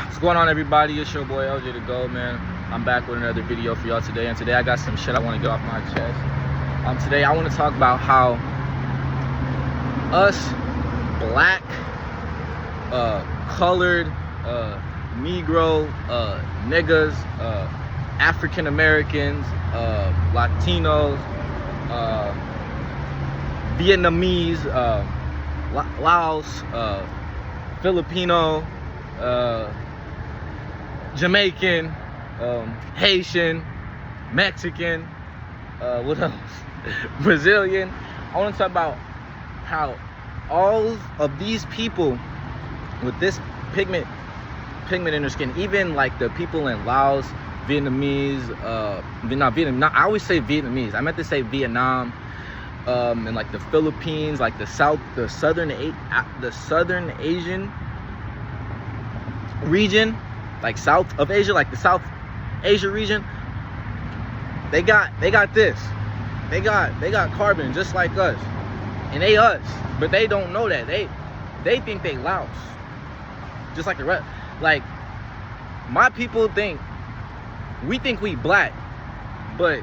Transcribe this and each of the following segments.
What's going on, everybody? It's your boy LJ the Go, man. I'm back with another video for y'all today, and today I got some shit I want to get off my chest. Today I want to talk about how us black, colored, Negro, niggas, African Americans, Latinos, Vietnamese, Laos, Filipino, Jamaican, Haitian, Mexican, what else? Brazilian. I want to talk about how all of these people with this pigment in their skin, even like the people in Laos, Vietnamese, I always say Vietnamese. I meant to say Vietnam, and like the Philippines, like the southern Asian region, like South of Asia, like the South Asia region. They got this. They got carbon just like us, and they us, but they don't know that. They think they Laos, just like the rest. Like my people think we black, but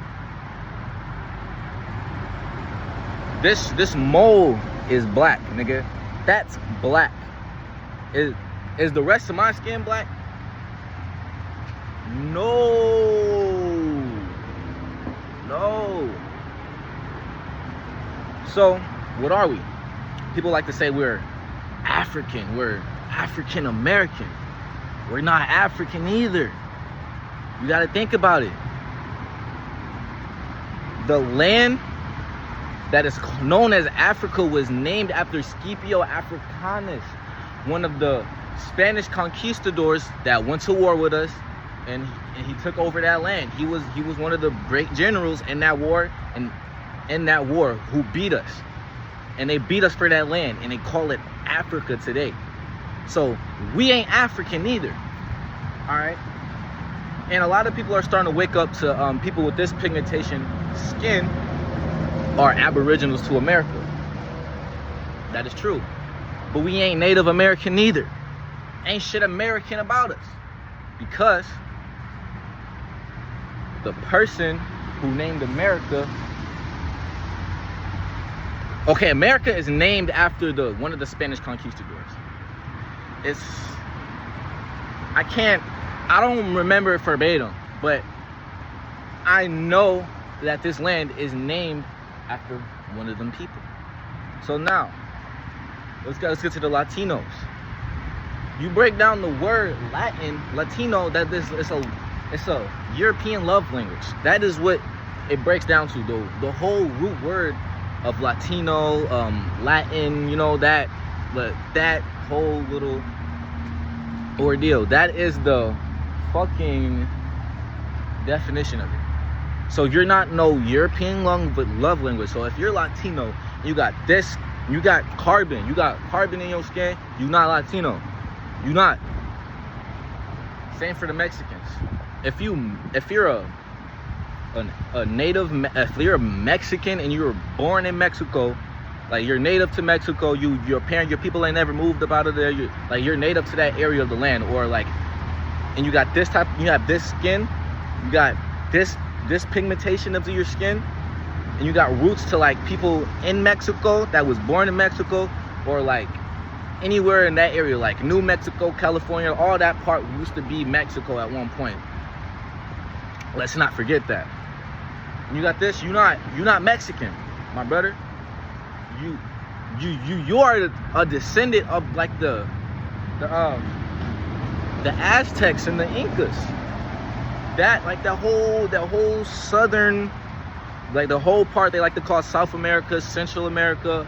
this mole is black, nigga. That's black. Is the rest of my skin black? No. So what are we? People like to say we're African. We're African American. We're not African either. You got to think about it. The land that is known as Africa was named after Scipio Africanus, one of the Spanish conquistadors that went to war with us, and he took over that land. He was one of the great generals in that war, and in that war who beat us, and they beat us for that land, and they call it Africa today. So we ain't African either. All right. And a lot of people are starting to wake up to people with this pigmentation skin are aboriginals to America. That is true. But we ain't Native American either. Ain't shit American about us. Because the person who named America... Okay, America is named after one of the Spanish conquistadors. I don't remember it verbatim, but I know that this land is named after one of them people. So now, let's get to the Latinos. You break down the word Latino, that it's a European love language. That is what it breaks down to. The whole root word of Latino, Latin, that whole little ordeal. That is the fucking definition of it. So you're not no European love language. So if you're Latino, you got carbon in your skin, you're not Latino. You're not. Same for the Mexicans. If you're a Mexican and you were born in Mexico, like you're native to Mexico, your people ain't never moved up out of there. You're native to that area of the land, or like, and you got this type, you have this skin, you got this pigmentation of your skin, and you got roots to like people in Mexico that was born in Mexico, or like anywhere in that area, like New Mexico, California, all that part used to be Mexico at one point. Let's not forget that. You got this, you're not Mexican, my brother. You are a descendant of like the Aztecs and the Incas. That whole southern, like the whole part they like to call South America, Central America,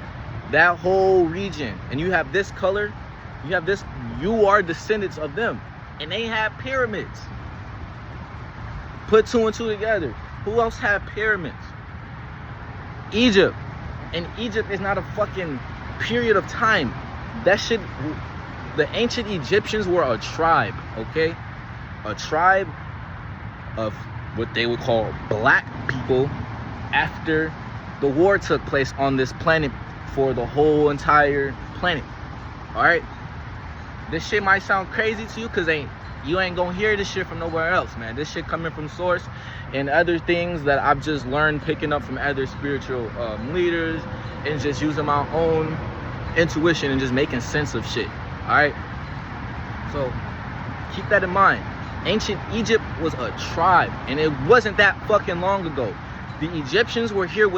that whole region. And you have this color, you are descendants of them. And they have pyramids. Put two and two together. Who else have pyramids? Egypt. And Egypt is not a fucking period of time. The ancient Egyptians were a tribe, okay? A tribe of what they would call black people after the war took place on this planet for the whole entire planet. All right, this shit might sound crazy to you because You ain't gonna hear this shit from nowhere else, man. This shit coming from source and other things that I've just learned picking up from other spiritual leaders and just using my own intuition and just making sense of shit. All right. So keep that in mind. Ancient Egypt was a tribe, and it wasn't that fucking long ago. The Egyptians were here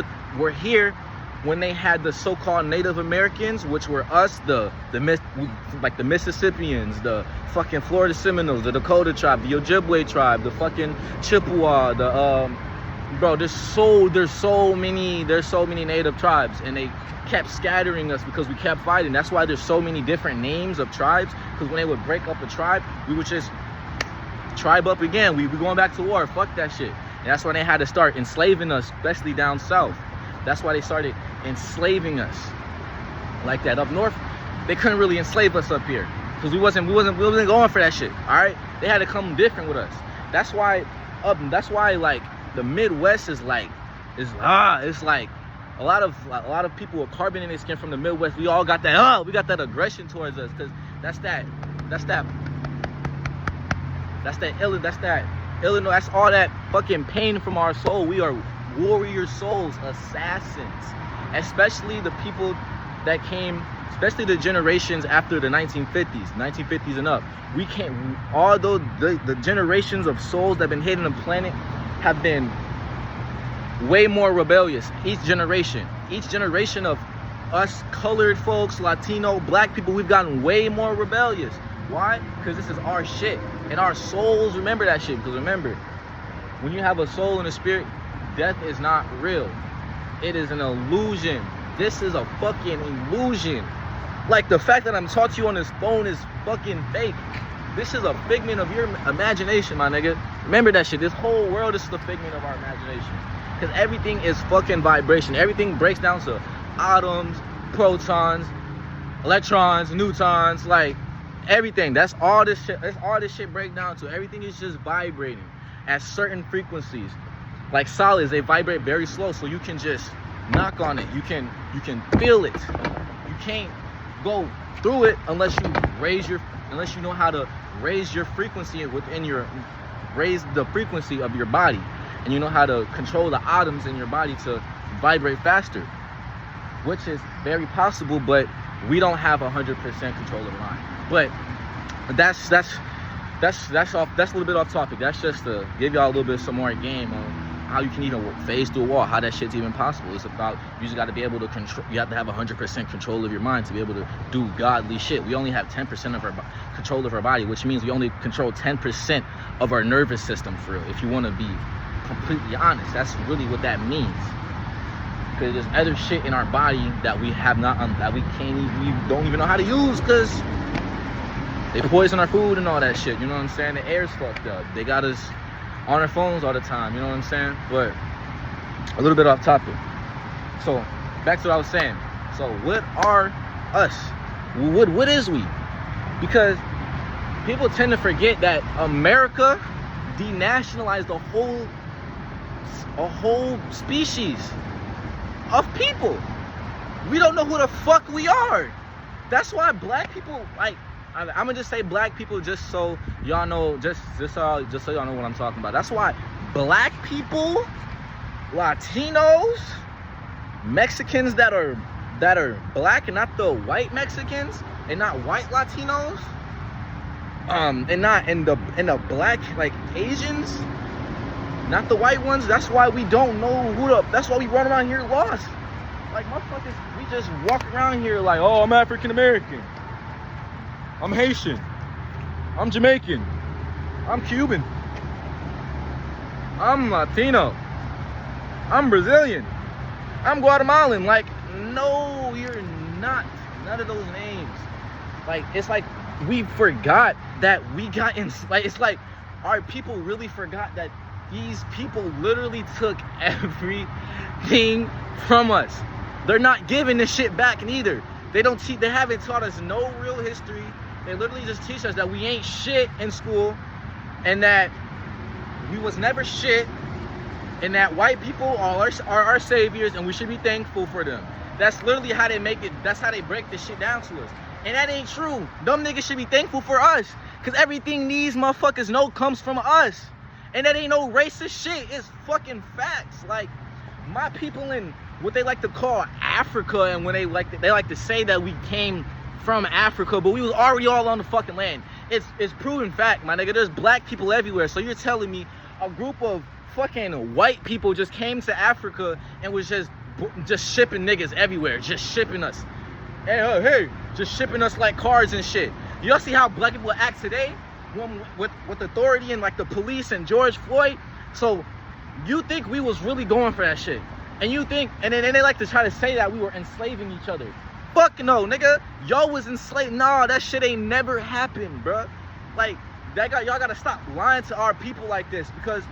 when they had the so-called Native Americans, which were us, like the Mississippians, the fucking Florida Seminoles, the Dakota tribe, the Ojibwe tribe, the fucking Chippewa, bro, there's so many Native tribes, and they kept scattering us because we kept fighting. That's why there's so many different names of tribes, because when they would break up a tribe, we would just tribe up again. We going back to war. Fuck that shit. And that's why they had to start enslaving us, especially down south. That's why they started enslaving us like that. Up north, they couldn't really enslave us up here because we wasn't going for that shit. All right, they had to come different with us. That's why like the Midwest is like it's like a lot of people with carbon in their skin from the Midwest. We all got that aggression towards us, because that's Illinois. That's all that fucking pain from our soul. We are warrior souls, assassins, especially the people that came, especially the generations after the 1950s and up. We can't, although the generations of souls that have been hitting the planet have been way more rebellious. Each generation of us colored folks, Latino, black people, we've gotten way more rebellious. Why? Because this is our shit, and our souls remember that shit. Because remember, when you have a soul and a spirit, death is not real. It is an illusion. This is a fucking illusion. Like the fact that I'm talking to you on this phone is fucking fake. This is a figment of your imagination, my nigga. Remember that shit. This whole world is the figment of our imagination. Because everything is fucking vibration. Everything breaks down to atoms, protons, electrons, neutrons, like everything. That's all this shit break down to. Everything is just vibrating at certain frequencies. Like solids, they vibrate very slow, so you can just knock on it. You can feel it. You can't go through it unless you know how to raise your frequency raise the frequency of your body, and you know how to control the atoms in your body to vibrate faster, which is very possible, but we don't have 100% control of the mind. But that's a little bit off topic. That's just to give y'all a little bit some more game on how you can even phase through a wall, how that shit's even possible. It's about, you just got to be able to control, you have to have 100% control of your mind to be able to do godly shit. We only have 10% of our control of our body, which means we only control 10% of our nervous system, for real. If you want to be completely honest, that's really what that means. Because there's other shit in our body that we have not, that we don't even know how to use, because they poison our food and all that shit. You know what I'm saying? The air's fucked up. They got us on our phones all the time, you know what I'm saying? But a little bit off topic. So back to what I was saying. So what are us? What is we? Because people tend to forget that America denationalized a whole species of people. We don't know who the fuck we are. That's why black people, like, I'm gonna just say black people just so y'all know, just so y'all know what I'm talking about. That's why black people, Latinos, Mexicans that are black and not the white Mexicans and not white Latinos, and not in the black, like, Asians, not the white ones. That's why we don't know that's why we run around here lost. Like, motherfuckers, we just walk around here like, oh, I'm African American, I'm Haitian, I'm Jamaican, I'm Cuban, I'm Latino, I'm Brazilian, I'm Guatemalan. Like, no, you're not. None of those names. Like, it's like we forgot that we got in. Like, it's like our people really forgot that these people literally took everything from us. They're not giving this shit back neither. They haven't taught us no real history. They literally just teach us that we ain't shit in school, and that we was never shit, and that white people are our saviors, and we should be thankful for them. That's literally how they make it. That's how they break this shit down to us. And that ain't true. Them niggas should be thankful for us, Because everything these motherfuckers know comes from us. And that ain't no racist shit. It's fucking facts. Like, my people in what they like to call Africa, and when they like to say that we came from Africa, but we was already all on the fucking land. It's proven fact, my nigga. There's black people everywhere. So you're telling me a group of fucking white people just came to Africa and was just shipping niggas everywhere, just shipping us. Hey, just shipping us like cars and shit. Y'all see how black people act today with authority and like the police and George Floyd? So you think we was really going for that shit? And you think, and then they like to try to say that we were enslaving each other. Fuck no, nigga. Y'all was enslaved. Nah, that shit ain't never happened, bruh. Like, y'all gotta stop lying to our people like this, because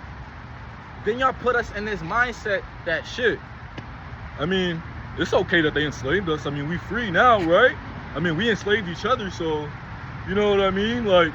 then y'all put us in this mindset that shit. I mean, it's okay that they enslaved us. I mean, we free now, right? I mean, we enslaved each other, so you know what I mean? Like,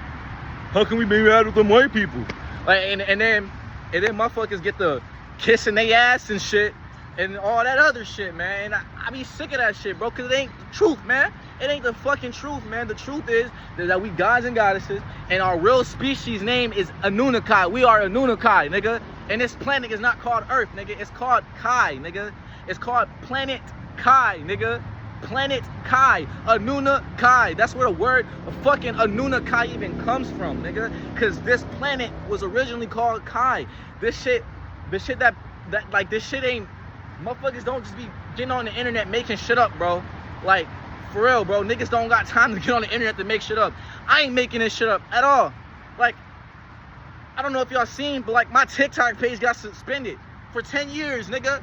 how can we be mad with them white people? Like, and then motherfuckers get the kissing they ass and shit and all that other shit, man. And I be sick of that shit, bro, because it ain't the truth, man. It ain't the fucking truth, man. The truth is that we gods and goddesses, and our real species name is Anunnaki. We are Anunnaki, nigga. And this planet is not called Earth, nigga. It's called Kai, nigga. It's called Planet Kai, nigga. Planet Kai, Anunnaki. That's where the word fucking Anunnaki even comes from, nigga. Cause this planet was originally called Kai. This shit ain't, motherfuckers don't just be getting on the internet making shit up, bro. Like, for real, bro. Niggas don't got time to get on the internet to make shit up. I ain't making this shit up at all. Like, I don't know if y'all seen, but like my TikTok page got suspended for 10 years, nigga.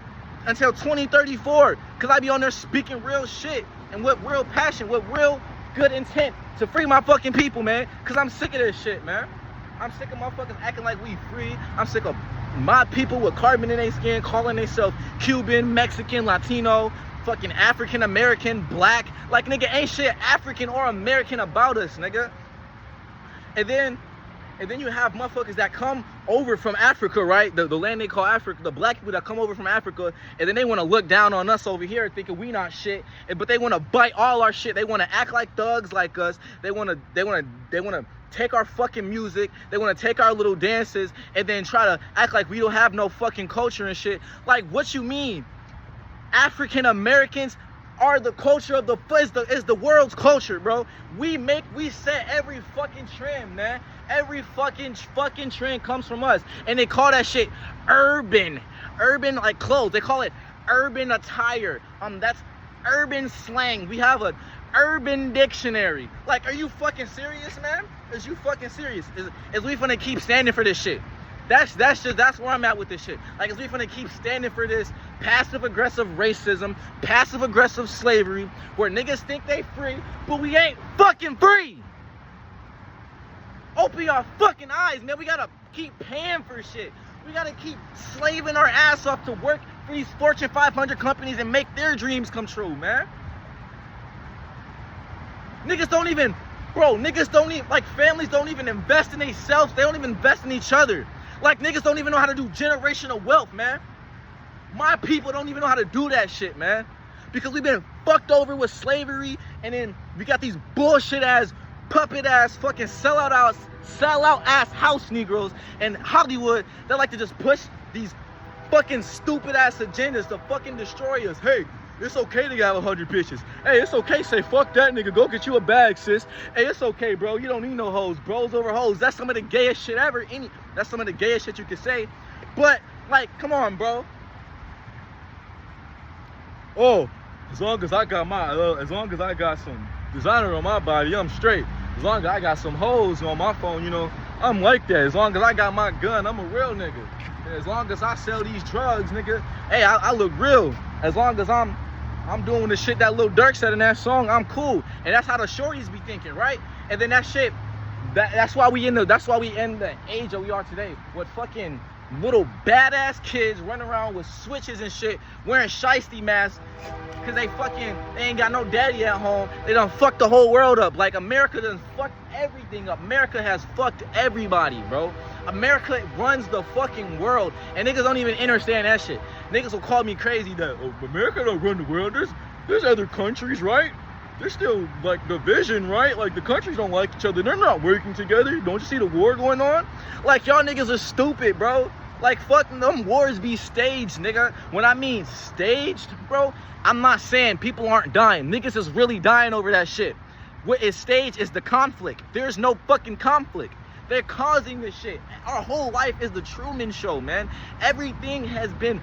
Until 2034, because I be on there speaking real shit and with real passion, with real good intent to free my fucking people, man. Because I'm sick of this shit, man. I'm sick of motherfuckers acting like we free. I'm sick of my people with carbon in their skin calling themselves Cuban, Mexican, Latino, fucking African American, black. Like, nigga, ain't shit African or American about us, nigga. And then you have motherfuckers that come over from Africa, right? The land they call Africa, the black people that come over from Africa, and then they want to look down on us over here thinking we not shit, but they want to bite all our shit. They want to act like thugs like us. They want to take our fucking music. They want to take our little dances and then try to act like we don't have no fucking culture and shit. Like, what you mean? African Americans are the culture of is the world's culture, bro. We set every fucking trend, man. Every fucking trend comes from us, and they call that shit urban like clothes. They call it urban attire. That's urban slang. We have an urban dictionary. Like, are you fucking serious, man? Is you fucking serious? Is we finna keep standing for this shit? That's where I'm at with this shit. Like, is we finna keep standing for this passive-aggressive racism, passive-aggressive slavery, where niggas think they free, but we ain't fucking free. Open your fucking eyes, man. We gotta keep paying for shit. We gotta keep slaving our ass off to work for these Fortune 500 companies and make their dreams come true, man. Niggas don't even, like, families don't even invest in themselves. They don't even invest in each other. Like, niggas don't even know how to do generational wealth, man. My people don't even know how to do that shit, man. Because we've been fucked over with slavery, and then we got these bullshit ass, puppet ass, fucking sellout ass house Negroes in Hollywood that like to just push these fucking stupid ass agendas to fucking destroy us. Hey, it's okay to have 100 bitches. Hey, it's okay, say fuck that nigga, go get you a bag, sis. Hey, it's okay, bro, you don't need no hoes. Bros over hoes, that's some of the gayest shit ever. That's some of the gayest shit you could say. But, like, come on, bro. Oh, as long as I got some designer on my body, I'm straight. As long as I got some hoes on my phone, you know, I'm like that. As long as I got my gun, I'm a real nigga. And as long as I sell these drugs, nigga, hey, I look real. As long as I'm doing the shit that Lil Durk said in that song, I'm cool. And that's how the shorties be thinking, right? And then that shit, that's why we in the age that we are today, with fucking little badass kids running around with switches and shit, wearing shiesty masks, because they ain't got no daddy at home. They done fucked the whole world up. Like, America done fucked everything up. America has fucked everybody, bro. America runs the fucking world, and niggas don't even understand that shit. Niggas will call me crazy that, oh, America don't run the world. There's other countries, right? there's still like division, right? Like the countries don't like each other. They're not working together. Don't you see the war going on? Like y'all niggas are stupid, bro. Like fucking them wars be staged, nigga. When I mean staged, bro, I'm not saying people aren't dying. Niggas is really dying over that shit. What is staged is the conflict. There's no fucking conflict. They're causing this shit. Our whole life is the Truman Show, man. Everything has been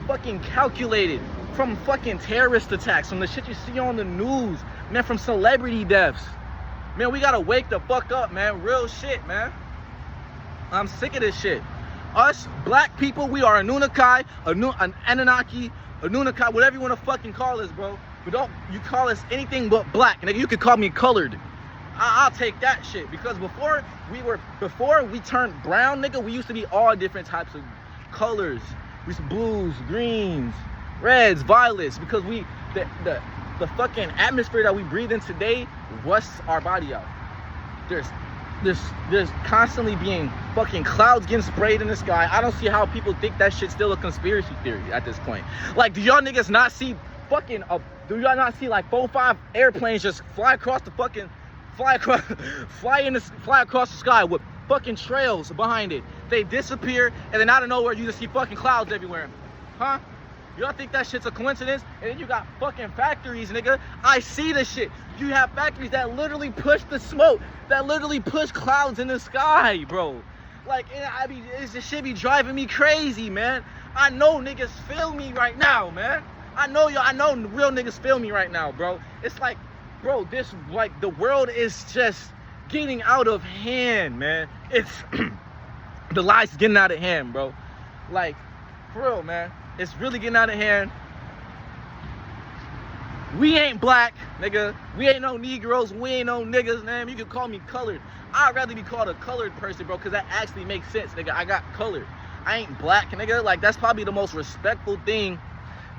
fucking calculated. From fucking terrorist attacks, from the shit you see on the news, man, from celebrity deaths. Man, we gotta wake the fuck up, man. Real shit, man. I'm sick of this shit. Us, black people, we are Anunnaki, an Anunnaki, Anunnaki, whatever you wanna fucking call us, bro. But don't you call us anything but black. Nigga, you could call me colored. I'll take that shit. Because before we turned brown, nigga, we used to be all different types of colors. We used to blues, greens, reds, violets, because the fucking atmosphere that we breathe in today rusts our body out. There's constantly being fucking clouds getting sprayed in the sky. I don't see how people think that shit's still a conspiracy theory at this point. Like, do y'all niggas not see fucking do y'all not see like 4-5 airplanes just fly across the fucking fly across the sky with fucking trails behind it? They disappear, and then out of nowhere you just see fucking clouds everywhere. Huh? Y'all think that shit's a coincidence? And then you got fucking factories, nigga. I see the shit. You have factories that literally push the smoke, that literally push clouds in the sky, bro. Like, this shit be driving me crazy, man. I know niggas feel me right now, man. I know real niggas feel me right now, bro. It's like, bro, this, like, the world is just getting out of hand, man. It's, the lies getting out of hand, bro. Like, for real, man. It's really getting out of hand. We ain't black, nigga. We ain't no Negroes. We ain't no niggas, man. You can call me colored. I'd rather be called a colored person, bro, because that actually makes sense, nigga. I got colored. I ain't black, nigga. Like, that's probably the most respectful thing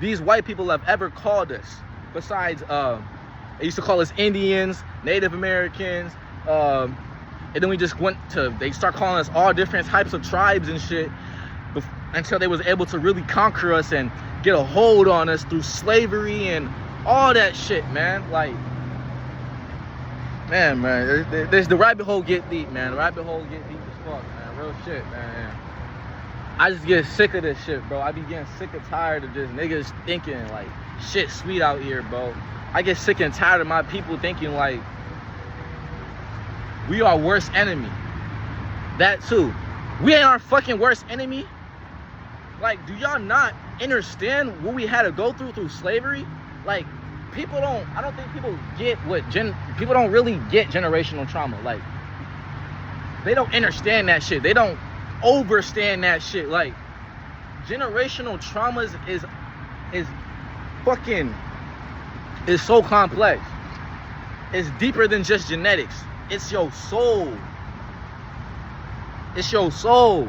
these white people have ever called us. Besides, they used to call us Indians, Native Americans, and then we just they start calling us all different types of tribes and shit, until they was able to really conquer us and get a hold on us through slavery and all that shit, man. Like, man, there's the rabbit hole get deep, man. The rabbit hole get deep as fuck, man. Real shit, man. I just get sick of this shit, bro. I be getting sick and tired of just niggas thinking like shit sweet out here, bro. I get sick and tired of my people thinking like we are worst enemy. That too. We ain't our fucking worst enemy. Like, do y'all not understand what we had to go through slavery? Like, I don't think people get people don't really get generational trauma. Like, they don't understand that shit. They don't overstand that shit. Like, generational traumas is so complex. It's deeper than just genetics. It's your soul. It's your soul.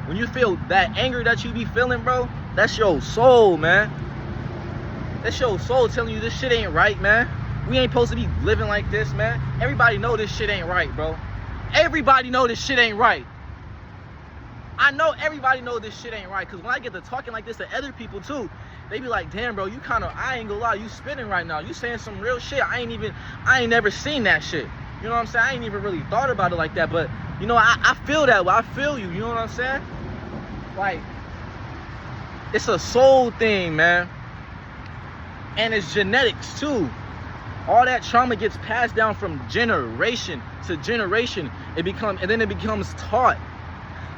When you feel that anger that you be feeling, bro, that's your soul, man. That's your soul telling you this shit ain't right, man. We ain't supposed to be living like this, man. Everybody know this shit ain't right, bro. Everybody know this shit ain't right. I know everybody know this shit ain't right, because when I get to talking like this to other people too, they be like, damn, bro, I ain't gonna lie, you spitting right now. You saying some real shit. I ain't never seen that shit. You know what I'm saying? I ain't even really thought about it like that, but you know, I feel that way. I feel you know what I'm saying? Like, it's a soul thing, man. And it's genetics too. All that trauma gets passed down from generation to generation. And then it becomes taught.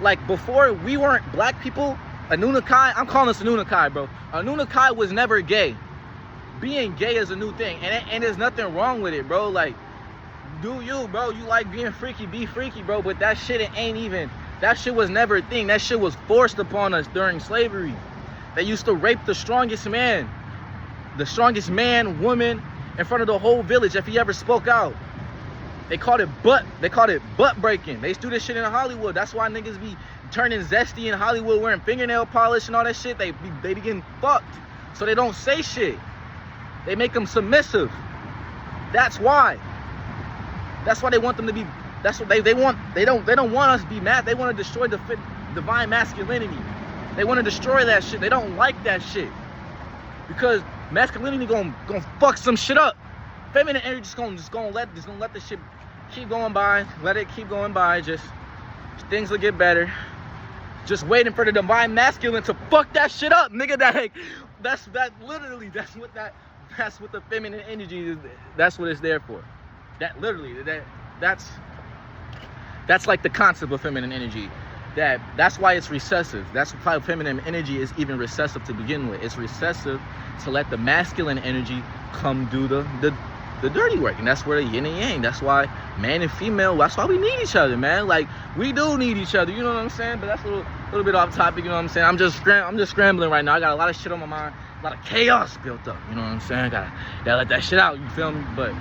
Like, before we weren't black people, Anunnaki, I'm calling us Anunnaki, bro. Anunnaki was never gay. Being gay is a new thing, and there's nothing wrong with it, bro. Like, do you, bro? You like being freaky, be freaky, bro. But that shit that shit was never a thing. That shit was forced upon us during slavery. They used to rape the strongest man, woman, in front of the whole village if he ever spoke out. They called it butt breaking. They used to do this shit in Hollywood. That's why niggas be turning zesty in Hollywood, wearing fingernail polish and all that shit. They be getting fucked. So they don't say shit. They make them submissive. That's why. That's why they want them to be. That's what they want. They don't want us to be mad. They want to destroy the divine masculinity. They want to destroy that shit. They don't like that shit, because masculinity gonna fuck some shit up. feminine energy just gonna let the shit keep going by. Let it keep going by. Just things will get better. Just waiting for the divine masculine to fuck that shit up, nigga. That's what the feminine energy is. That's what it's there for. That's like the concept of feminine energy. That's why it's recessive. That's why feminine energy is even recessive to begin with. It's recessive to let the masculine energy come do the dirty work, and that's where the yin and yang. That's why man and female. That's why we need each other, man. Like we do need each other. You know what I'm saying? But that's a little bit off topic. You know what I'm saying? I'm just scrambling right now. I got a lot of shit on my mind, a lot of chaos built up. You know what I'm saying? Gotta let that shit out. You feel me? But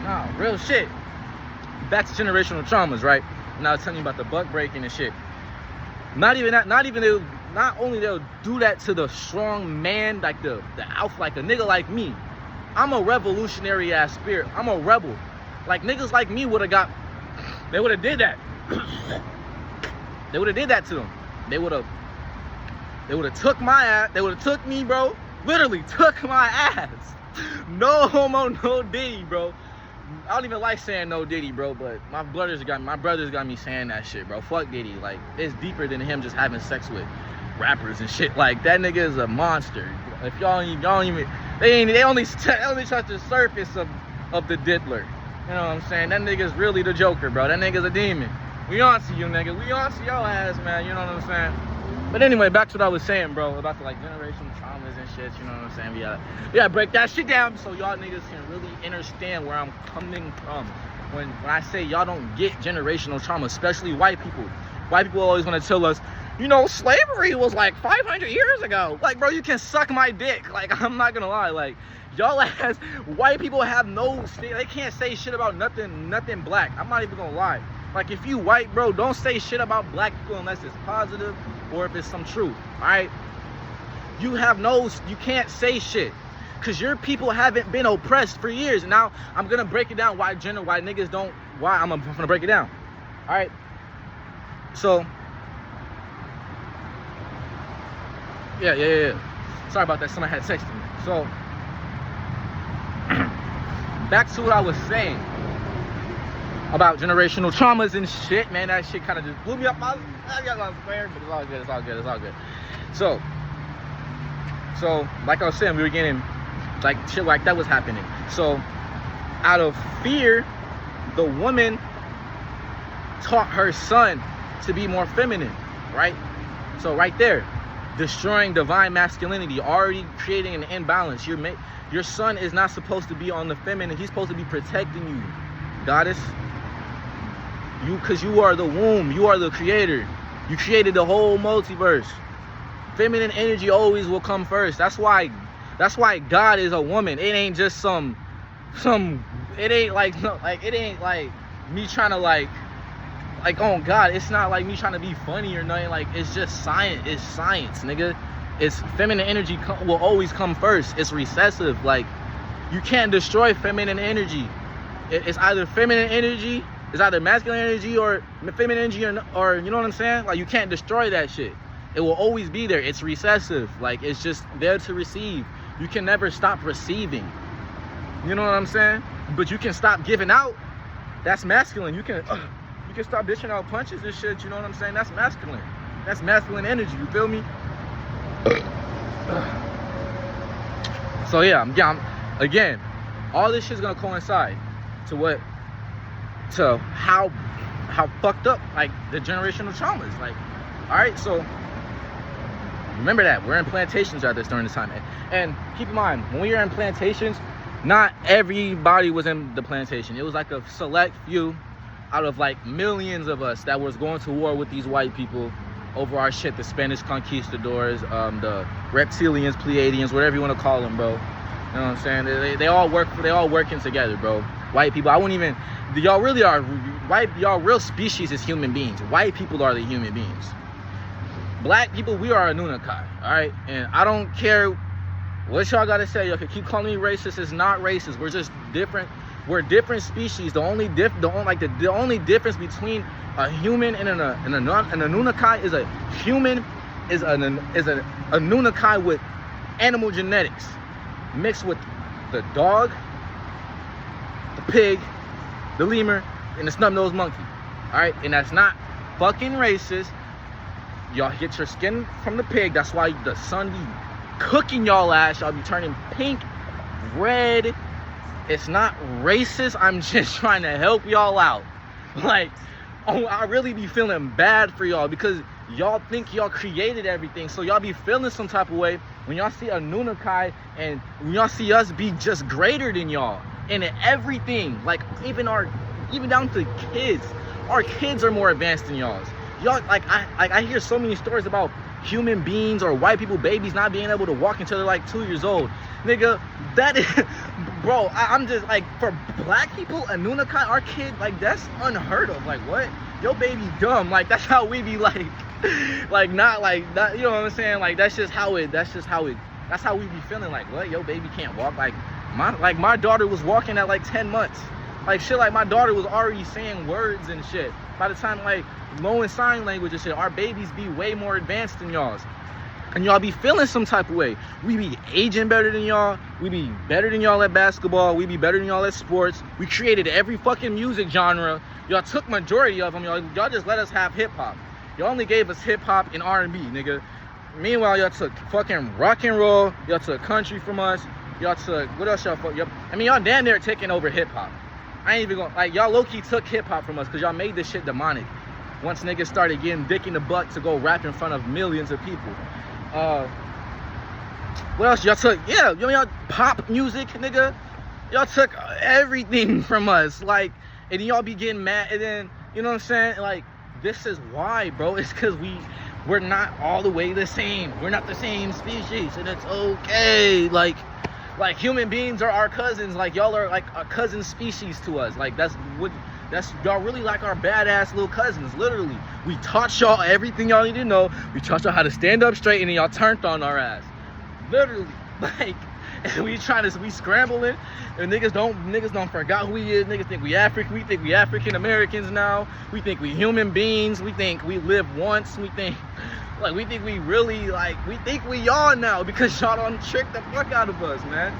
nah, real shit. Back to generational traumas, right? And I was telling you about the butt breaking and shit. Not only they'll do that to the strong man, like the alpha, like a nigga like me. I'm a revolutionary ass spirit. I'm a rebel. Like niggas like me would have did that. They would have did that to them. They would have took my ass. They would have took me, bro. Literally took my ass. No homo, no diddy, bro. I don't even like saying no Diddy, bro, but my brothers got me saying that shit, bro. Fuck Diddy. Like, it's deeper than him just having sex with rappers and shit. Like, that nigga is a monster. If y'all even, they only touch the surface of the diddler. You know what I'm saying? That nigga's really the Joker, bro. That nigga's a demon. We on to you, nigga. We on to your ass, man. You know what I'm saying? But anyway, back to what I was saying, bro, about the like generational traumas and shit. You know what I'm saying? We gotta break that shit down so y'all niggas can really understand where I'm coming from. When I say y'all don't get generational trauma, especially white people. White people always want to tell us, you know, slavery was like 500 years ago. Like, bro, you can suck my dick. Like, I'm not gonna lie. Like, y'all as white people have they can't say shit about nothing black. I'm not even gonna lie. Like, if you white, bro, don't say shit about black people unless it's positive or if it's some truth, all right? You can't say shit because your people haven't been oppressed for years. And now I'm gonna break it down why niggas don't, I'm gonna break it down, all right? So, yeah. Sorry about that, somebody had texted me. So, back to what I was saying about generational traumas and shit, man. That shit kind of just blew me up. I got a lot of square, but it's all good. So like I was saying, we were getting like shit like that was happening. So out of fear, the woman taught her son to be more feminine, right? So right there, destroying divine masculinity, already creating an imbalance. Your son is not supposed to be on the feminine. He's supposed to be protecting you, goddess. Because you are the womb, you are the creator. You created the whole multiverse. Feminine energy always will come first. That's why God is a woman. It ain't just it ain't like me trying to like oh God, it's not like me trying to be funny or nothing. Like, it's just science. It's science, nigga. It's feminine energy will always come first. It's recessive. Like, you can't destroy feminine energy. It's either feminine energy. It's either masculine energy or feminine energy or you know what I'm saying? Like, you can't destroy that shit. It will always be there. It's recessive. Like, it's just there to receive. You can never stop receiving. You know what I'm saying? But you can stop giving out. That's masculine. You can stop dishing out punches and shit. You know what I'm saying? That's masculine. That's masculine energy. You feel me? So yeah, again, all this shit's gonna coincide to how fucked up like the generational traumas. Like, all right, so remember that we're in plantations at this during this time, and keep in mind, when we were in plantations, not everybody was in the plantation. It was like a select few out of like millions of us that was going to war with these white people over our shit. The Spanish conquistadors, the reptilians, Pleiadians, whatever you want to call them, bro. You know what I'm saying? They all working together, bro. White people, y'all really are white. Y'all real species is human beings. White people are the human beings. Black people, we are Anunnaki, all right? And I don't care what y'all gotta say. Y'all can keep calling me racist. It's not racist. We're just different. We're different species. The only difference between a human and an Anunnaki is an Anunnaki with animal genetics mixed with the dog, the pig, the lemur, and the snub-nosed monkey. All right, and that's not fucking racist. Y'all get your skin from the pig. That's why the sun be cooking y'all ass. Y'all be turning pink, red. It's not racist. I'm just trying to help y'all out. Like, oh, I really be feeling bad for y'all because y'all think y'all created everything. So y'all be feeling some type of way when y'all see a Nunakai and when y'all see us be just greater than y'all in everything. Like even down to kids. Our kids are more advanced than y'all's. Y'all, like I hear so many stories about human beings or white people, babies not being able to walk until they're like 2 years old. Nigga, that is, bro, I'm just like, for black people, a Nunakai, our kid, like that's unheard of. Like what? Your baby dumb. Like that's how we be like not like that, you know what I'm saying? Like that's how we be feeling. Like what? Your baby can't walk. Like my daughter was walking at like 10 months. Like shit, like my daughter was already saying words and shit. By the time like knowing sign language and shit, our babies be way more advanced than y'all's. And y'all be feeling some type of way. We be aging better than y'all. We be better than y'all at basketball. We be better than y'all at sports. We created every fucking music genre. Y'all took majority of them. Y'all just let us have hip hop. Y'all only gave us hip hop and R&B, nigga. Meanwhile, y'all took fucking rock and roll. Y'all took country from us. Y'all took, what else y'all fuck? I mean, y'all damn near taking over hip hop. I ain't even gonna, like, y'all low-key took hip-hop from us because y'all made this shit demonic. Once niggas started getting dick in the butt to go rap in front of millions of people. What else y'all took? Yeah, y'all pop music, nigga. Y'all took everything from us. Like, and then y'all be getting mad, and then, you know what I'm saying? Like, this is why, bro. It's because we're not all the way the same. We're not the same species, and it's okay. Like human beings are our cousins. Like y'all are like a cousin species to us. Like that's y'all really like our badass little cousins. Literally, we taught y'all everything y'all need to know. We taught y'all how to stand up straight, and then y'all turned on our ass. Literally, like, and we scrambling, and niggas don't forgot who we is. Niggas think we African. We think we African Americans now. We think we human beings. We think we live once. We think we really, we think we y'all now because y'all done tricked the fuck out of us, man.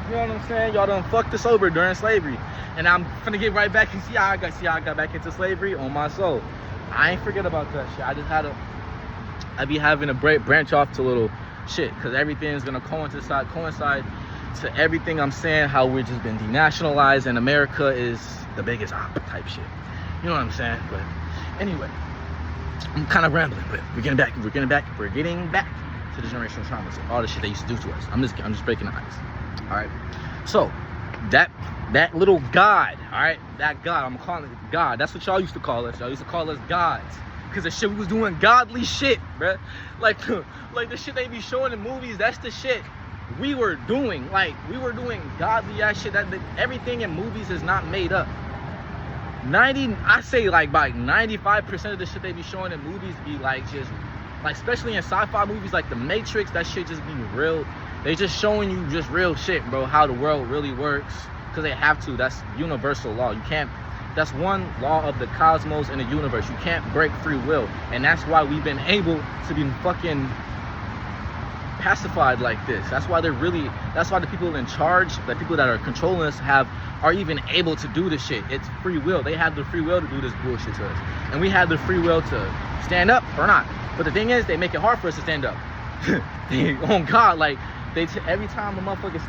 You know what I'm saying? Y'all done fucked us over during slavery. And I'm finna get right back and see how I got back into slavery on my soul. I ain't forget about that shit. I be having to branch off to little shit because everything's gonna coincide to everything I'm saying, how we've just been denationalized and America is the biggest op type shit. You know what I'm saying? But anyway, I'm kind of rambling, but we're getting back to the generational traumas and all the shit they used to do to us. I'm just breaking the ice. All right. So that little God, all right, that God, I'm calling it God. That's what y'all used to call us. Y'all used to call us gods. Because the shit we was doing godly shit, bruh. Like the shit they be showing in movies, that's the shit we were doing. Like, we were doing godly ass shit. Everything in movies is not made up. I say like by 95% of the shit they be showing in movies be like just, like especially in sci-fi movies like The Matrix, that shit just be real. They just showing you just real shit, bro, how the world really works. Because they have to. That's universal law. You can't, that's one law of the cosmos and the universe. You can't break free will. And that's why we've been able to be fucking pacified like this. That's why the people in charge, the people that are controlling us are even able to do this shit. It's free will. They have the free will to do this bullshit to us. And we have the free will to stand up or not. But the thing is, they make it hard for us to stand up. On God, like, every time a motherfucker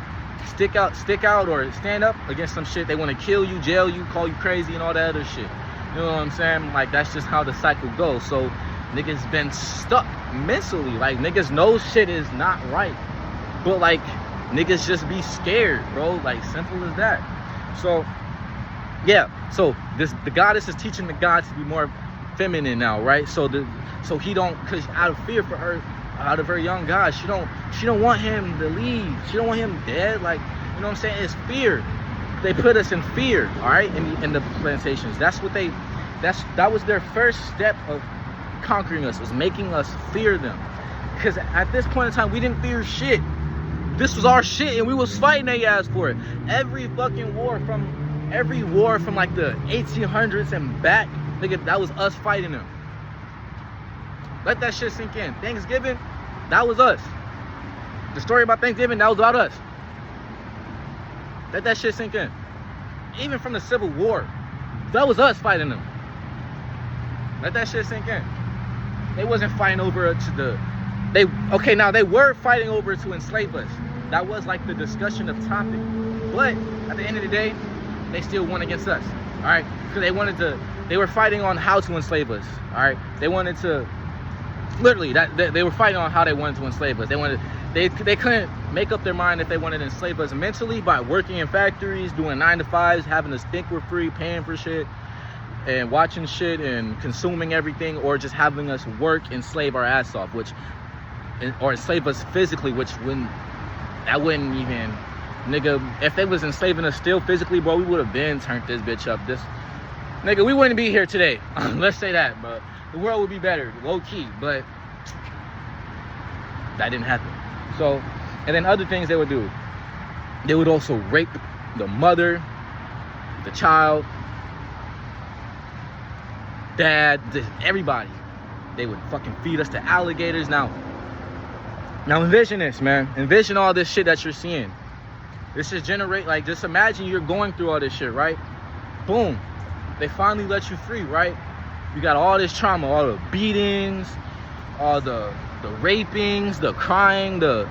stick out or stand up against some shit, they want to kill you, jail you, call you crazy and all that other shit. You know what I'm saying? Like, that's just how the cycle goes. So niggas been stuck mentally. Like, niggas know shit is not right, but like niggas just be scared, bro. Like, simple as that. So yeah, so the goddess is teaching the god to be more feminine now, right? So he don't, because out of fear for her, out of her young God, she don't want him to leave. She don't want him dead. Like, you know what I'm saying? It's fear. They put us in fear, all right, in the plantations. That was their first step of conquering us, was making us fear them. Because at this point in time, we didn't fear shit. This was our shit, and we was fighting their ass for it. Every war from like the 1800s and back, nigga, that was us fighting them. Let that shit sink in. Thanksgiving, that was us. The story about Thanksgiving, that was about us. Let that shit sink in. even from the Civil War, that was us fighting them. Let that shit sink in. They wasn't fighting over to now they were fighting over to enslave us. That was like the discussion of topic. But at the end of the day, they still won against us. All right, because they were fighting on how to enslave us. All right, they wanted to, literally, they were fighting on how they wanted to enslave us. They couldn't make up their mind if they wanted to enslave us mentally by working in factories, doing 9 to 5s, having us think we're free, paying for shit, and watching shit and consuming everything, or just having us work and slave our ass off, or enslave us physically, that wouldn't even, nigga, if they was enslaving us still physically, bro, we would have been turned this bitch up. Nigga, we wouldn't be here today. Let's say that, but the world would be better, low key, but that didn't happen. So, and then other things they would do. They would also rape the mother, the child, dad, everybody. They would fucking feed us to alligators. Now envision this, man. Envision all this shit that you're seeing. This is just imagine you're going through all this shit, right? Boom. They finally let you free, right? You got all this trauma, all the beatings, all the rapings, the crying, the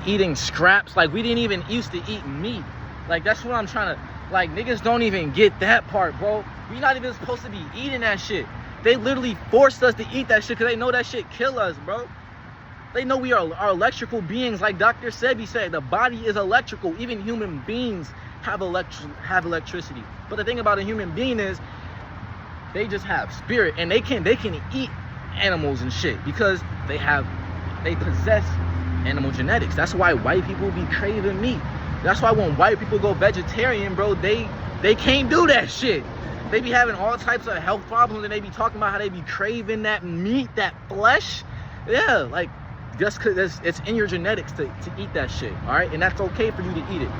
eating scraps. Like, we didn't even used to eat meat. Like, that's what I'm trying to, like, niggas don't even get that part, bro. We're not even supposed to be eating that shit. They literally forced us to eat that shit because they know that shit kill us, bro. They know we are electrical beings. Like Dr. Sebi said, the body is electrical. Even human beings have electricity. But the thing about a human being is they just have spirit, and they can eat animals and shit because they possess animal genetics. That's why white people be craving meat. That's why when white people go vegetarian, bro, they can't do that shit. They be having all types of health problems, and they be talking about how they be craving that meat, that flesh. Yeah, like, just because it's in your genetics to eat that shit, all right? And that's okay for you to eat it.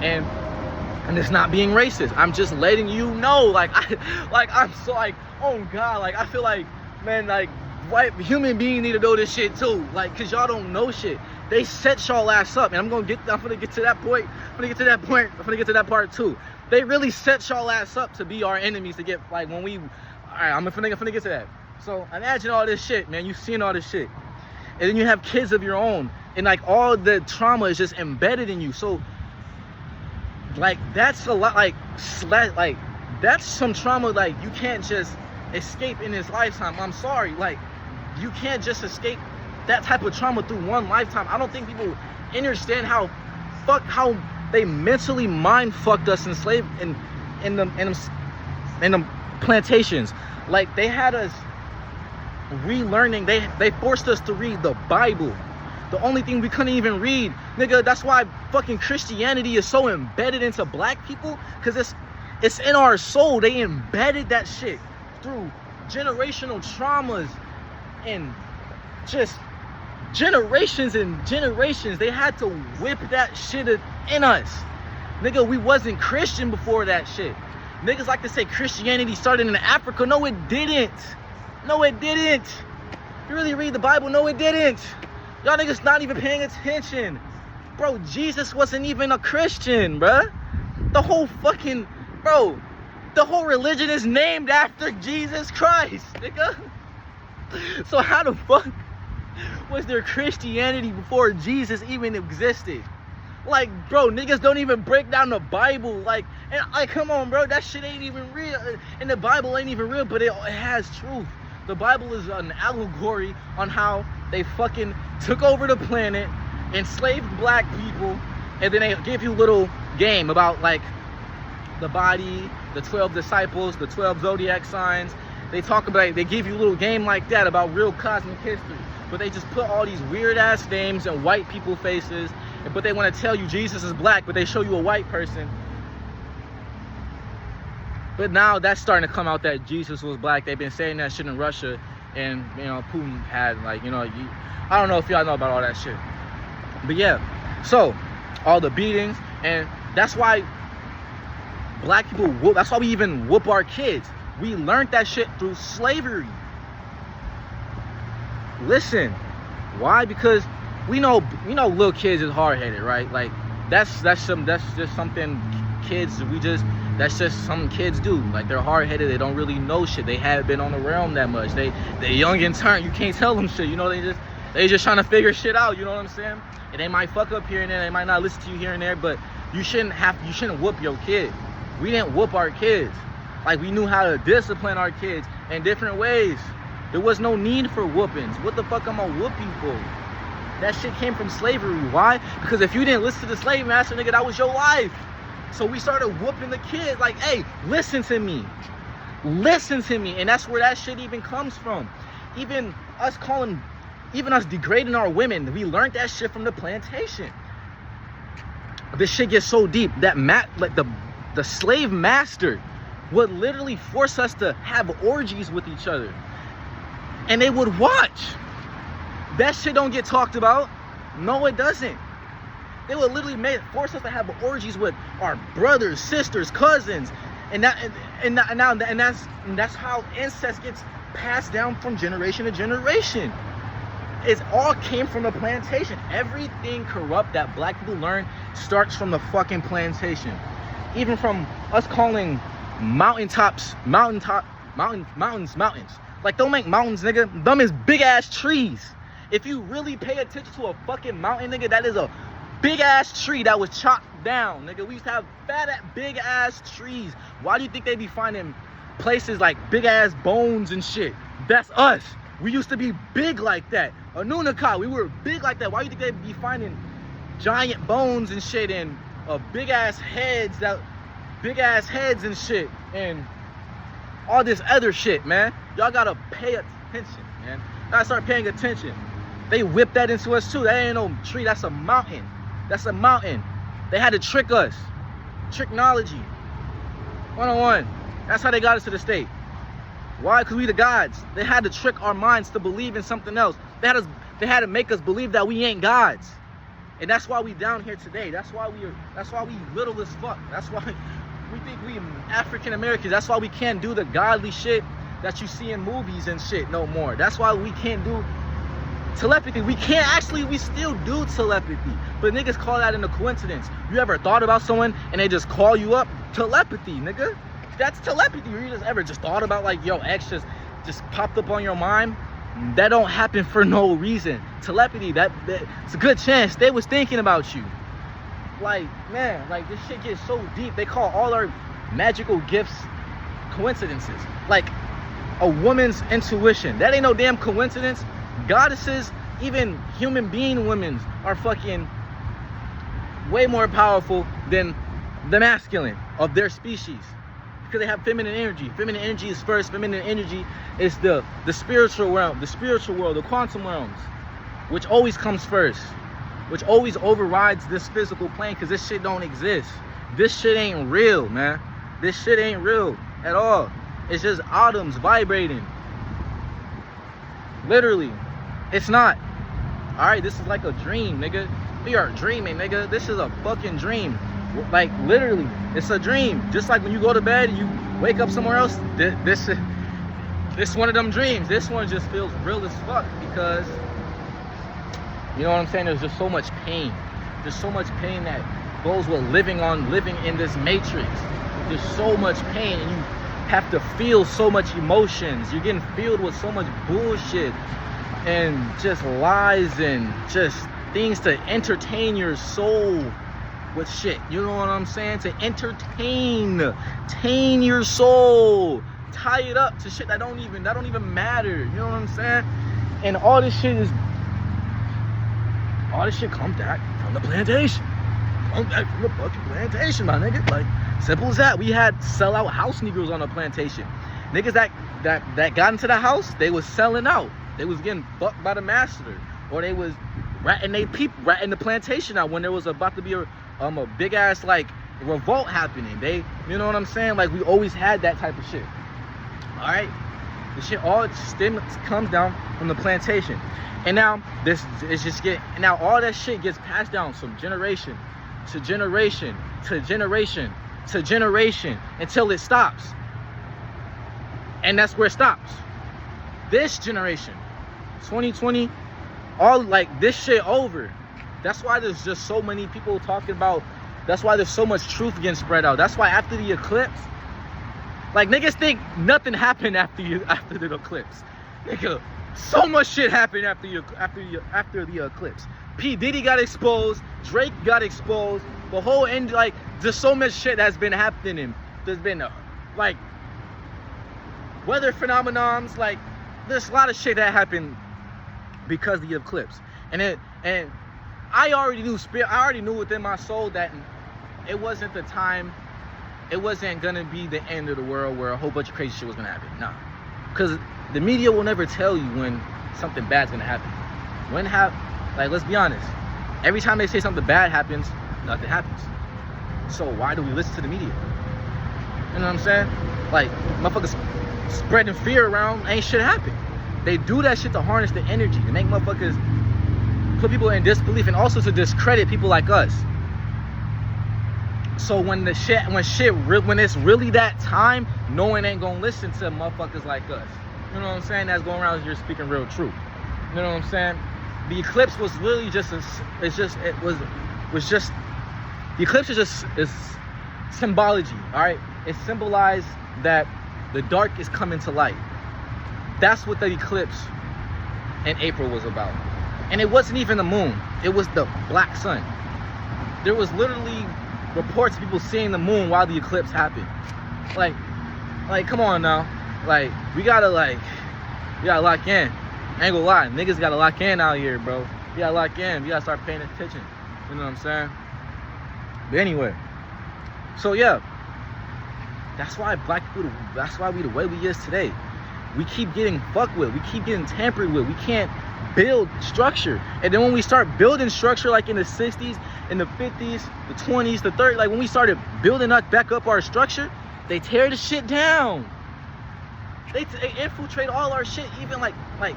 And it's not being racist. I'm just letting you know, like, I'm so, like, oh God, like, I feel like, man, like, white human beings need to know this shit too, like, cause y'all don't know shit. They set y'all ass up, and I'm gonna get to that point. I'm gonna get to that part too. They really set y'all ass up to be our enemies, to get, like, when we, all right, I'm gonna get to that. So imagine all this shit, man. You've seen all this shit, and then you have kids of your own, and like all the trauma is just embedded in you. So, like, that's a lot, like that's some trauma, like, you can't just escape in this lifetime. I'm sorry, like, you can't just escape that type of trauma through one lifetime. I don't think people understand how they mentally mind fucked us enslaved in the plantations. Like, they had us relearning. They forced us to read the Bible, the only thing we couldn't even read, nigga. That's why fucking Christianity is so embedded into black people, because it's in our soul. They embedded that shit through generational traumas and just generations and generations. They had to whip that shit in us, nigga. We wasn't Christian before that shit. Niggas like to say Christianity started in Africa. No, it didn't. No, it didn't. You really read the Bible? No, it didn't. Y'all niggas not even paying attention. Bro, Jesus wasn't even a Christian, bruh. The whole religion is named after Jesus Christ, nigga. So how the fuck was there Christianity before Jesus even existed? Like, bro, niggas don't even break down the Bible. Like, come on, bro, that shit ain't even real. And the Bible ain't even real, but it has truth. The Bible is an allegory on how they fucking took over the planet, enslaved black people, and then they give you a little game about, like, the body, the 12 disciples, the 12 zodiac signs. They give you a little game like that about real cosmic history. But they just put all these weird ass names and white people faces, but they want to tell you Jesus is black, but they show you a white person. But now that's starting to come out that Jesus was black. They've been saying that shit in Russia, and, you know, Putin had, like, you know, I don't know if y'all know about all that shit. But yeah, so all the beatings, and that's why black people that's why we even whoop our kids. We learned that shit through slavery. Listen, why? Because we know little kids is hard-headed, right? Like, that's just something kids, That's just some kids do. Like, they're hard-headed. They don't really know shit. They haven't been on the realm that much. They young in turn. You can't tell them shit. You know, they just trying to figure shit out. You know what I'm saying? And they might fuck up here and there. They might not listen to you here and there. But you shouldn't whoop your kid. We didn't whoop our kids. Like, we knew how to discipline our kids in different ways. There was no need for whoopings. What the fuck am I whoop you for? That shit came from slavery. Why? Because if you didn't listen to the slave master, nigga, that was your life. So we started whooping the kids. Like, hey, listen to me. Listen to me. And that's where that shit even comes from. Even us degrading our women, we learned that shit from the plantation. This shit gets so deep that the slave master would literally force us to have orgies with each other. And they would watch. That shit don't get talked about. No, it doesn't. They would literally force us to have orgies with our brothers, sisters, cousins, and that's how incest gets passed down from generation to generation. It all came from the plantation. Everything corrupt that black people learn starts from the fucking plantation. Even from us calling mountains. Like, don't make mountains, nigga. Them is big ass trees. If you really pay attention to a fucking mountain, nigga, that is a big ass tree that was chopped down, nigga. We used to have big ass trees. Why do you think they be finding places like big ass bones and shit? That's us. We used to be big like that. Anunnaki, we were big like that. Why do you think they be finding giant bones and shit and big ass heads and shit and all this other shit, man? Y'all gotta pay attention, man. Gotta start paying attention. They whipped that into us too. That ain't no tree, that's a mountain. That's a mountain. They had to trick us. Tricknology. 101. That's how they got us to the state. Why? Because we the gods. They had to trick our minds to believe in something else. They had to make us believe that we ain't gods. And that's why we down here today. That's why we little as fuck. That's why we think we African Americans. That's why we can't do the godly shit that you see in movies and shit no more. That's why we can't do telepathy. We still do telepathy. But niggas call that a coincidence. You ever thought about someone and they just call you up? Telepathy, nigga. That's telepathy. You just thought about, like, yo, ex just popped up on your mind? That don't happen for no reason. Telepathy, it's a good chance they was thinking about you. Like, man, like, this shit gets so deep. They call all our magical gifts coincidences. Like a woman's intuition. That ain't no damn coincidence. Goddesses, even human being women, are fucking way more powerful than the masculine of their species. Because they have feminine energy. Feminine energy is first. Feminine energy is the spiritual realm, the quantum realms, which always comes first, which always overrides this physical plane, because this shit don't exist. This shit ain't real, man. This shit ain't real at all. It's just atoms vibrating. Literally, it's not. All right, this is like a dream, nigga. We are dreaming, nigga. This is a fucking dream. Like, literally, it's a dream. Just like when you go to bed and you wake up somewhere else, this one of them dreams. This one just feels real as fuck, because, you know what I'm saying, there's just so much pain. There's so much pain that goes with living in this matrix. There's so much pain, and you have to feel so much emotions. You're getting filled with so much bullshit and just lies and just things to entertain your soul with shit. You know what I'm saying? To entertain your soul, tie it up to shit that don't even matter. You know what I'm saying? And all this shit comes back from the plantation. Come back from the fucking plantation, my nigga. Like, simple as that. We had sellout house Negroes on the plantation. Niggas that got into the house, they was selling out. They was getting fucked by the master, or they was ratting the plantation out when there was about to be a big ass, like, revolt happening. They, you know what I'm saying? Like, we always had that type of shit. All right, the shit all comes down from the plantation, and now all that shit gets passed down from generation to generation to generation to generation until it stops. And that's where it stops. This generation, 2020, all, like, this shit over. That's why there's just so many people talking about That's why there's so much truth getting spread out. That's why after the eclipse, like niggas think nothing happened after the eclipse. Nigga, so much shit happened after the eclipse. P. Diddy got exposed, Drake got exposed, the whole end, like there's so much shit that's been happening. There's been like weather phenomenons, like there's a lot of shit that happened because of the eclipse. And I already knew within my soul that it wasn't the time, it wasn't gonna be the end of the world where a whole bunch of crazy shit was gonna happen. Nah. Because the media will never tell you when something bad's gonna happen. Like, let's be honest. Every time they say something bad happens, nothing happens. So why do we listen to the media? You know what I'm saying? Like, motherfuckers spreading fear around, ain't shit happen. They do that shit to harness the energy, to make motherfuckers put people in disbelief, and also to discredit people like us. So when it's really that time, no one ain't gonna listen to motherfuckers like us. You know what I'm saying? That's going around as you're speaking real truth. You know what I'm saying? The eclipse was literally the eclipse is symbology, all right? It symbolized that the dark is coming to light. That's what the eclipse in April was about. And it wasn't even the moon. It was the black sun. There was literally reports of people seeing the moon while the eclipse happened. Like, come on now. Like, we gotta lock in. I ain't gonna lie, niggas gotta lock in out here, bro. We gotta lock in. We gotta start paying attention. You know what I'm saying? But anyway, so yeah, that's why we the way we is today. We keep getting fucked with. We keep getting tampered with. We can't build structure. And then when we start building structure, like in the 60s, in the 50s, the 20s, the 30s, like when we started building back up our structure, they tear the shit down. They infiltrate all our shit, even like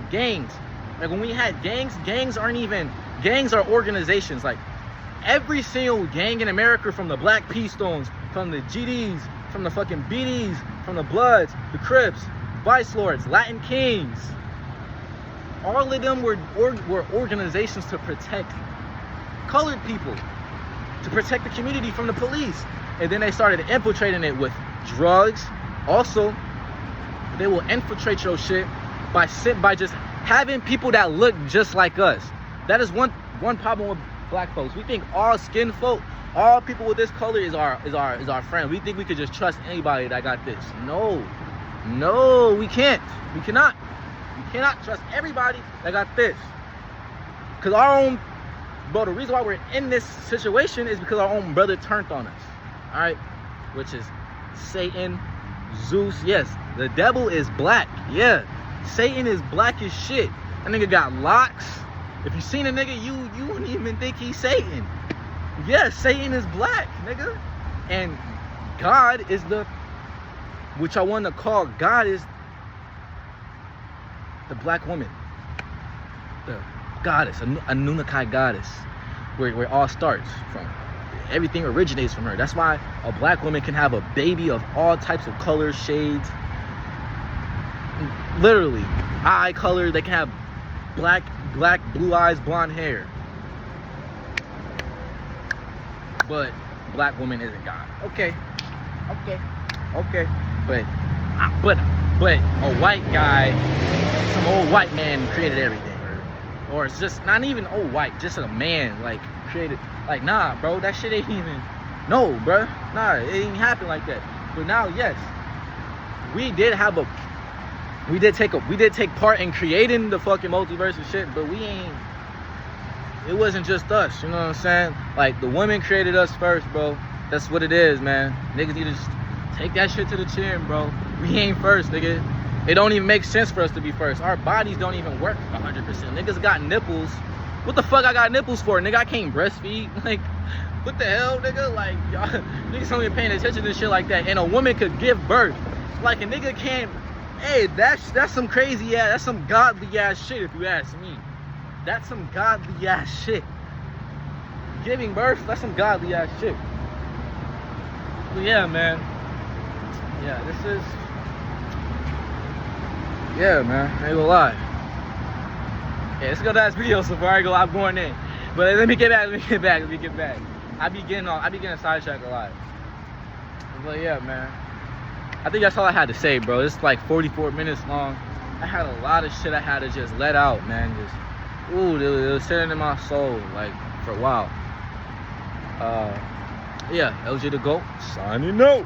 gangs. Like when we had gangs are organizations. Like every single gang in America, from the Black P-Stones, from the GDs, from the fucking BDs, from the Bloods, the Crips, Vice Lords, Latin Kings, all of them were organizations to protect colored people, to protect the community from the police. And then they started infiltrating it with drugs. Also, they will infiltrate your shit by just having people that look just like us. That is one problem with black folks. We think all skin folk, all people with this color is our friend. We think we could just trust anybody that got this. No, we can't. We cannot trust everybody that got this. Because the reason why we're in this situation is because our own brother turned on us. All right, which is Satan, Zeus. Yes, the devil is black. Yeah, Satan is black as shit. That nigga got locks. If you seen a nigga, you wouldn't even think he's Satan. Yes, Satan is black, nigga. And God is which I want to call God is the black woman, the goddess, a Anunnaki goddess, where it all starts from. Everything originates from her. That's why a black woman can have a baby of all types of colors, shades, literally eye color. They can have black, blue eyes, blonde hair. But black woman isn't God. Okay. But a white guy, some old white man created everything. Or it's just not even old white, just a man like created. Like, nah, bro, that shit ain't even. No, bro, nah, it ain't happen like that. But now, yes, we did take part in creating the fucking multiverse and shit. But it wasn't just us. You know what I'm saying? Like, the women created us first, bro. That's what it is, man. Niggas need to just take that shit to the chin, bro. We ain't first, nigga. It don't even make sense for us to be first. Our bodies don't even work 100%. Niggas got nipples. What the fuck I got nipples for? Nigga, I can't breastfeed. Like, what the hell, nigga? Like, y'all niggas don't even paying attention to shit like that. And a woman could give birth. Like, a nigga can't. Hey, that's some crazy ass, that's some godly ass shit if you ask me. That's some godly ass shit. Giving birth, that's some godly ass shit. But yeah, man. Yeah, man, I ain't gonna lie. Yeah, it's a good ass video so far. I'm going in. But let me get back. I be getting sidetracked a lot. But yeah, man. I think that's all I had to say, bro. It's like 44 minutes long. I had a lot of shit I had to just let out, man. Just, it was sitting in my soul, like, for a while. Yeah, LJ the GOAT. Signing out.